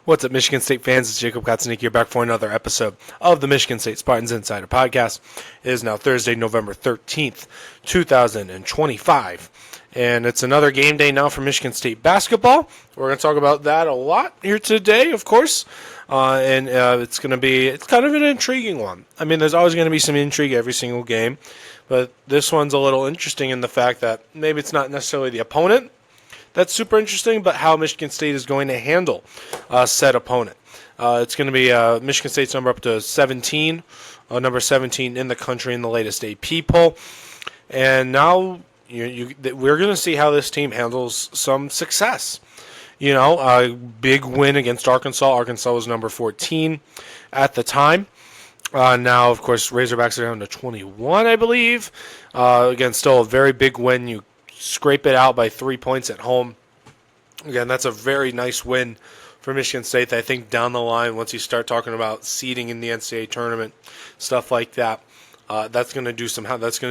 What's up, Michigan State fans? It's Jacob Kotzenik here back for another episode of the Michigan State Spartans Insider Podcast. It is now Thursday, November 13th, 2025. And it's another game day now for Michigan State basketball. We're going to talk about that a lot here today, of course. It's kind of an intriguing one. I mean, there's always going to be some intrigue every single game. But this one's a little interesting in the fact that maybe it's not necessarily the opponent that's super interesting, but how Michigan State is going to handle said opponent. It's going to be Michigan State's number up to 17, number 17 in the country in the latest AP poll. And now we're going to see how this team handles some success. You know, a big win against Arkansas. Arkansas was number 14 at the time. Now, of course, Razorbacks are down to 21, I believe. Again, still a very big win. You scrape it out by 3 points at home. Again, that's a very nice win for Michigan State. I think down the line, once you start talking about seeding in the NCAA tournament, stuff like that, that's going to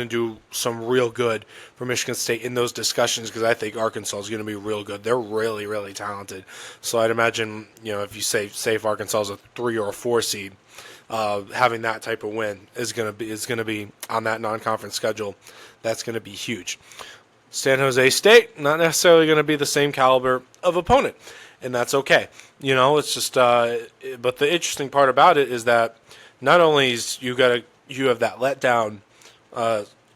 do some real good for Michigan State in those discussions, because I think Arkansas is going to be real good. They're really, really talented. So I'd imagine, if you say if Arkansas is a 3 or a 4 seed, having that type of win is going to be on that non-conference schedule. That's going to be huge. San Jose State, not necessarily going to be the same caliber of opponent, and that's okay. It's just. But the interesting part about it is that not only is you have that letdown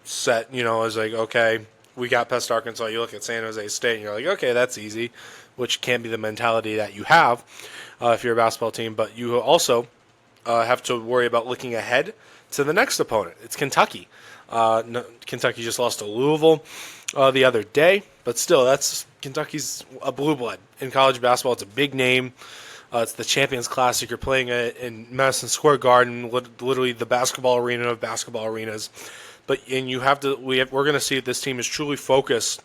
set. As like, okay, we got past Arkansas. You look at San Jose State, and you're like, okay, that's easy, which can't be the mentality that you have if you're a basketball team. But you also have to worry about looking ahead to the next opponent. It's Kentucky. Kentucky just lost to Louisville the other day, but still, Kentucky's a blue blood in college basketball. It's a big name. It's the Champions Classic. You're playing it in Madison Square Garden, literally the basketball arena of basketball arenas. We're going to see if this team is truly focused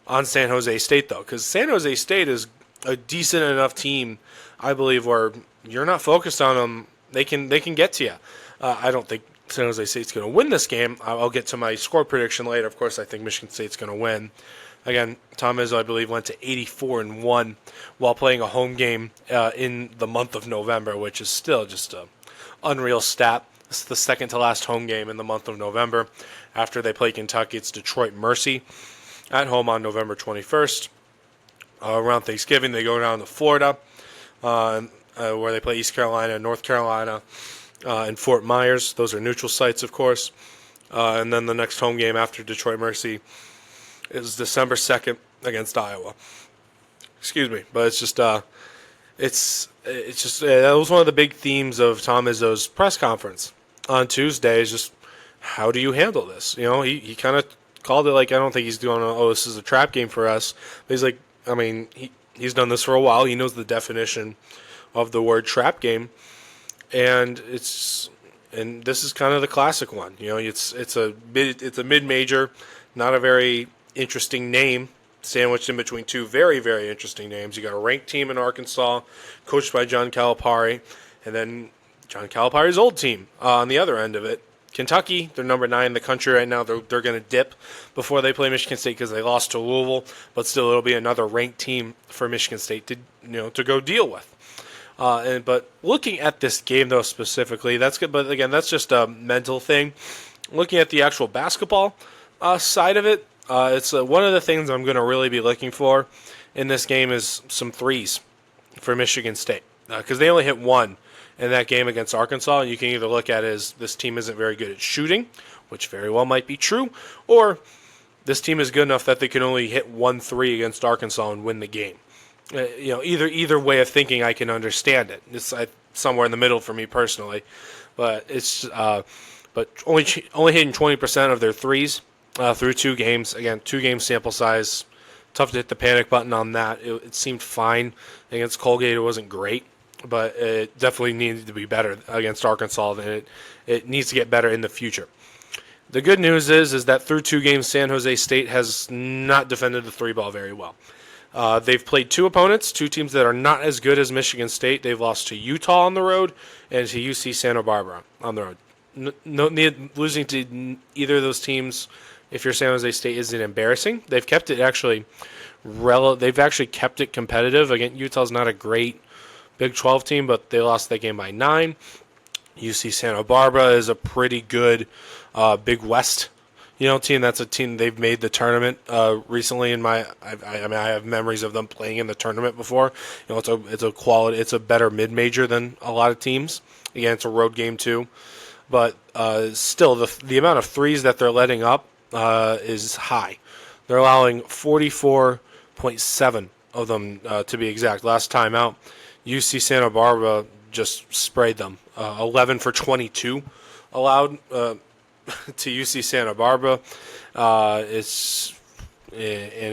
on San Jose State, though, because San Jose State is a decent enough team, I believe, where you're not focused on them. They can get to you. I don't think San Jose State's going to win this game. I'll get to my score prediction later. Of course, I think Michigan State's going to win. Again, Tom Izzo, I believe, went to 84-1 while playing a home game in the month of November, which is still just an unreal stat. It's the second to last home game in the month of November. After they play Kentucky, it's Detroit Mercy at home on November 21st. Around Thanksgiving, they go down to Florida, where they play East Carolina, North Carolina, and Fort Myers. Those are neutral sites, of course. And then the next home game after Detroit Mercy is December 2nd against Iowa. Excuse me, but it's just that was one of the big themes of Tom Izzo's press conference on Tuesday. Is just, how do you handle this? He kind of called it like, I don't think he's doing this is a trap game for us. But he's like, I mean, he's done this for a while. He knows the definition of the word trap game. And this is kind of the classic one. It's a mid-major, not a very interesting name, sandwiched in between two very, very interesting names. You got a ranked team in Arkansas, coached by John Calipari, and then John Calipari's old team on the other end of it. Kentucky, they're number 9 in the country right now. They're going to dip before they play Michigan State because they lost to Louisville, but still it'll be another ranked team for Michigan State to go deal with. But looking at this game, though, specifically, that's good. But again, that's just a mental thing. Looking at the actual basketball side of it, it's one of the things I'm going to really be looking for in this game is some threes for Michigan State, because they only hit one in that game against Arkansas. And you can either look at it as this team isn't very good at shooting, which very well might be true, or this team is good enough that they can only hit 1 3 against Arkansas and win the game. Either way of thinking, I can understand it. It's somewhere in the middle for me personally, but it's only hitting 20% of their threes through 2 games. Again, 2 game sample size. Tough to hit the panic button on that. It seemed fine against Colgate. It wasn't great, but it definitely needed to be better against Arkansas. And it needs to get better in the future. The good news is that through 2 games, San Jose State has not defended the 3 ball very well. They've played 2 opponents, 2 teams that are not as good as Michigan State. They've lost to Utah on the road and to UC Santa Barbara on the road. Losing to either of those teams, if you're San Jose State, isn't embarrassing. They've kept it they've actually kept it competitive. Again, Utah's not a great Big 12 team, but they lost that game by 9. UC Santa Barbara is a pretty good Big West, team. That's a team they've made the tournament recently. I have memories of them playing in the tournament before. It's a better mid major than a lot of teams. Again, it's a road game too, but still the amount of threes that they're letting up is high. They're allowing 44.7 of them to be exact. Last time out, UC Santa Barbara just sprayed them. 11 for 22 allowed to UC Santa Barbara. And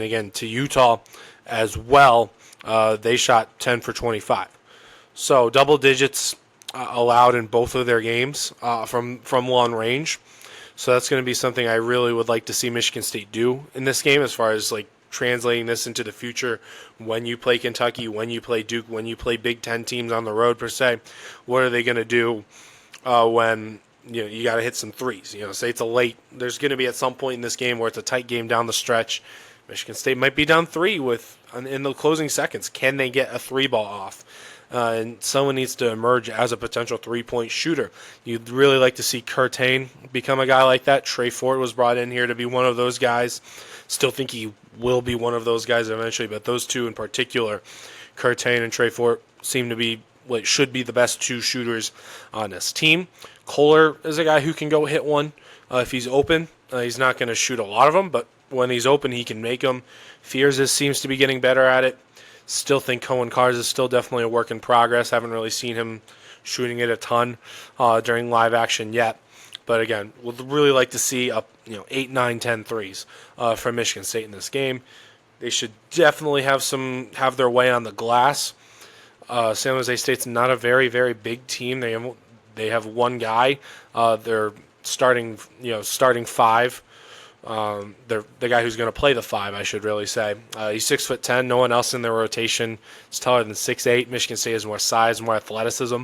again, to Utah as well, they shot 10 for 25. So double digits allowed in both of their games from long range. So that's going to be something I really would like to see Michigan State do in this game, as far as like translating this into the future when you play Kentucky, when you play Duke, when you play Big Ten teams on the road per se. What are they going to do when you got to hit some threes? Say it's there's going to be at some point in this game where it's a tight game down the stretch. Michigan State might be down 3 in the closing seconds. Can they get a 3-ball off? And someone needs to emerge as a potential 3-point shooter. You'd really like to see Curtain become a guy like that. Trey Fort was brought in here to be one of those guys. Still think he will be one of those guys eventually, but those two in particular, Curtain and Trey Fort, seem to be what should be the best 2 shooters on this team. Kohler is a guy who can go hit one if he's open. He's not going to shoot a lot of them, but when he's open, he can make them. Fears seems to be getting better at it. Still think Cohen Cars is still definitely a work in progress. Haven't really seen him shooting it a ton during live action yet. But again, would really like to see 8, 9, 10 threes from Michigan State in this game. They should definitely have their way on the glass. San Jose State's not a very, very big team. They have one guy. They're starting 5. The guy who's going to play the 5, I should really say. He's 6'10". No one else in their rotation is taller than 6'8". Michigan State has more size, more athleticism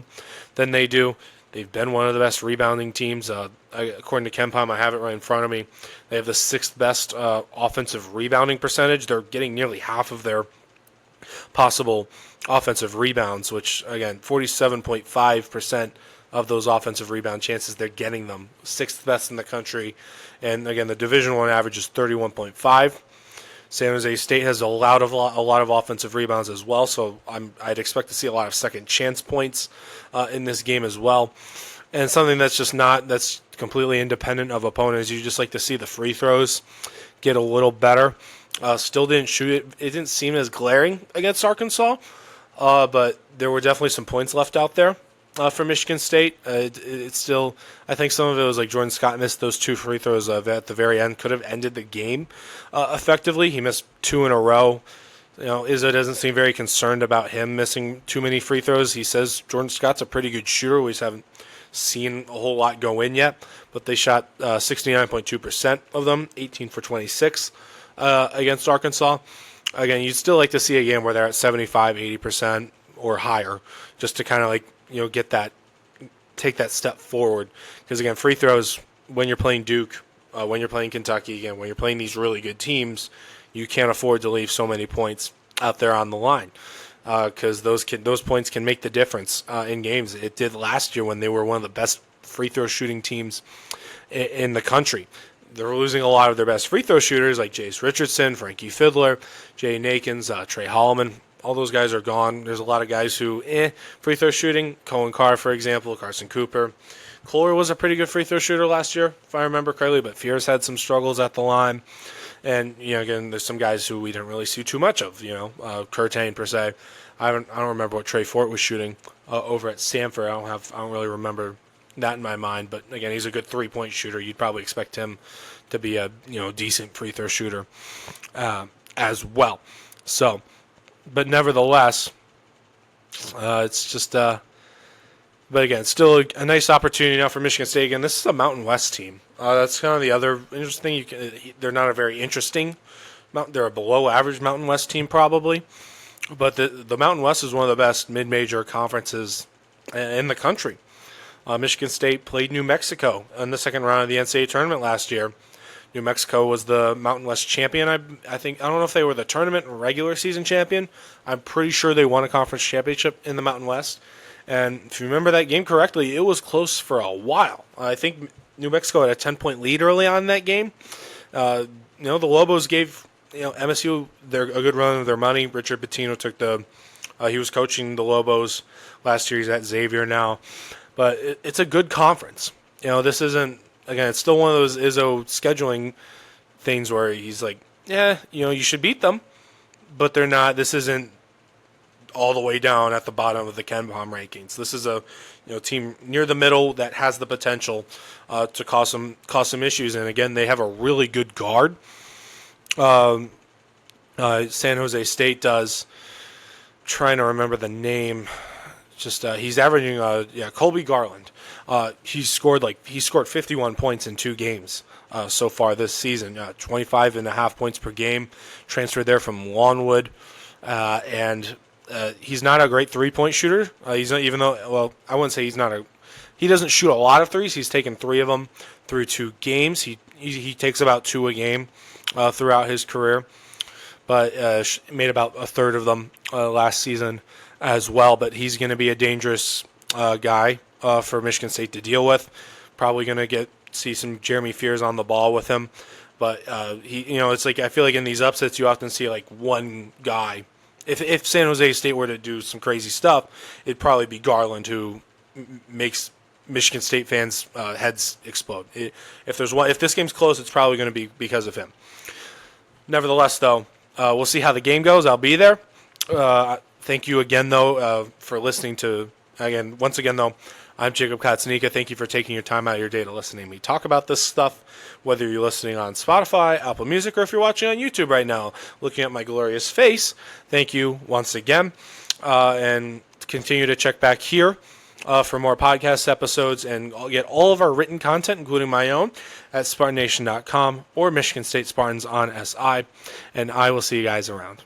than they do. They've been one of the best rebounding teams. According to KenPom, I have it right in front of me. They have the 6th best offensive rebounding percentage. They're getting nearly half of their possible offensive rebounds, which, again, 47.5% of those offensive rebound chances, they're getting them. 6th best in the country. And, again, the Division I average is 31.5. San Jose State has allowed a lot of offensive rebounds as well, so I'd expect to see a lot of second chance points in this game as well. And something that's completely independent of opponents, you just like to see the free throws get a little better. Still didn't shoot it. It didn't seem as glaring against Arkansas, but there were definitely some points left out there for Michigan State. It's still, I think some of it was like Jordan Scott missed those 2 free throws at the very end. Could have ended the game effectively. He missed 2 in a row. Izzo doesn't seem very concerned about him missing too many free throws. He says Jordan Scott's a pretty good shooter. We just haven't seen a whole lot go in yet, but they shot 69.2% of them, 18 for 26 against Arkansas. Again, you'd still like to see a game where they're at 75, 80% or higher, just to kind of take that step forward. Because again, free throws, when you're playing Duke, when you're playing Kentucky, again, when you're playing these really good teams, you can't afford to leave so many points out there on the line. Because those points can make the difference in games. It did last year when they were one of the best free throw shooting teams in the country. They're losing a lot of their best free throw shooters like Jace Richardson, Frankie Fiddler, Jay Nakins, Trey Holloman. All those guys are gone. There's a lot of guys who, free throw shooting. Cohen Carr, for example, Carson Cooper. Kohler was a pretty good free throw shooter last year, if I remember correctly, but Fears had some struggles at the line. And, again, there's some guys who we didn't really see too much of, Curtain per se. I don't remember what Trey Fort was shooting over at Stanford. I don't really remember that in my mind. But, again, he's a good 3-point shooter. You'd probably expect him to be a, decent free throw shooter as well. So, but nevertheless, it's just but again, still a nice opportunity now for Michigan State. Again, this is a Mountain West team. That's kind of the other interesting thing. They're not a very interesting they're a below average Mountain West team probably, but the Mountain West is one of the best mid-major conferences in the country. Michigan State played New Mexico in the second round of the NCAA tournament last year. New Mexico was the Mountain West champion. I think I don't know if they were the tournament or regular season champion. I'm pretty sure they won a conference championship in the Mountain West. And if you remember that game correctly, it was close for a while. I think New Mexico had a 10-point lead early on in that game. The Lobos gave MSU a good run of their money. Richard Pitino took he was coaching the Lobos last year. He's at Xavier now, but it's a good conference. This isn't, again, it's still one of those Izzo scheduling things where he's like, you should beat them, but they're not. This isn't all the way down at the bottom of the KenPom rankings. This is a team near the middle that has the potential to cause some issues. And again, they have a really good guard. San Jose State does. Trying to remember the name. Just he's averaging Colby Garland. He scored 51 points in 2 games so far this season. 25.5 points per game. Transferred there from Longwood, and he's not a great 3-point shooter. He's not, even though, well, I wouldn't say he's not a. He doesn't shoot a lot of threes. He's taken 3 of them through 2 games. He takes about 2 a game throughout his career, but made about a third of them last season as well. But he's going to be a dangerous guy for Michigan State to deal with. Probably going to see some Jeremy Fears on the ball with him. But it's like, I feel like in these upsets you often see like one guy. If San Jose State were to do some crazy stuff, it'd probably be Garland who makes Michigan State fans' heads explode. If this game's close, it's probably going to be because of him. Nevertheless, though, we'll see how the game goes. I'll be there. Thank you again, though, for listening to. Once again, though, I'm Jacob Katzanika. Thank you for taking your time out of your day to listen to me talk about this stuff, whether you're listening on Spotify, Apple Music, or if you're watching on YouTube right now, looking at my glorious face. Thank you once again, and continue to check back here for more podcast episodes, and I'll get all of our written content, including my own, at SpartanNation.com or Michigan State Spartans on SI, and I will see you guys around.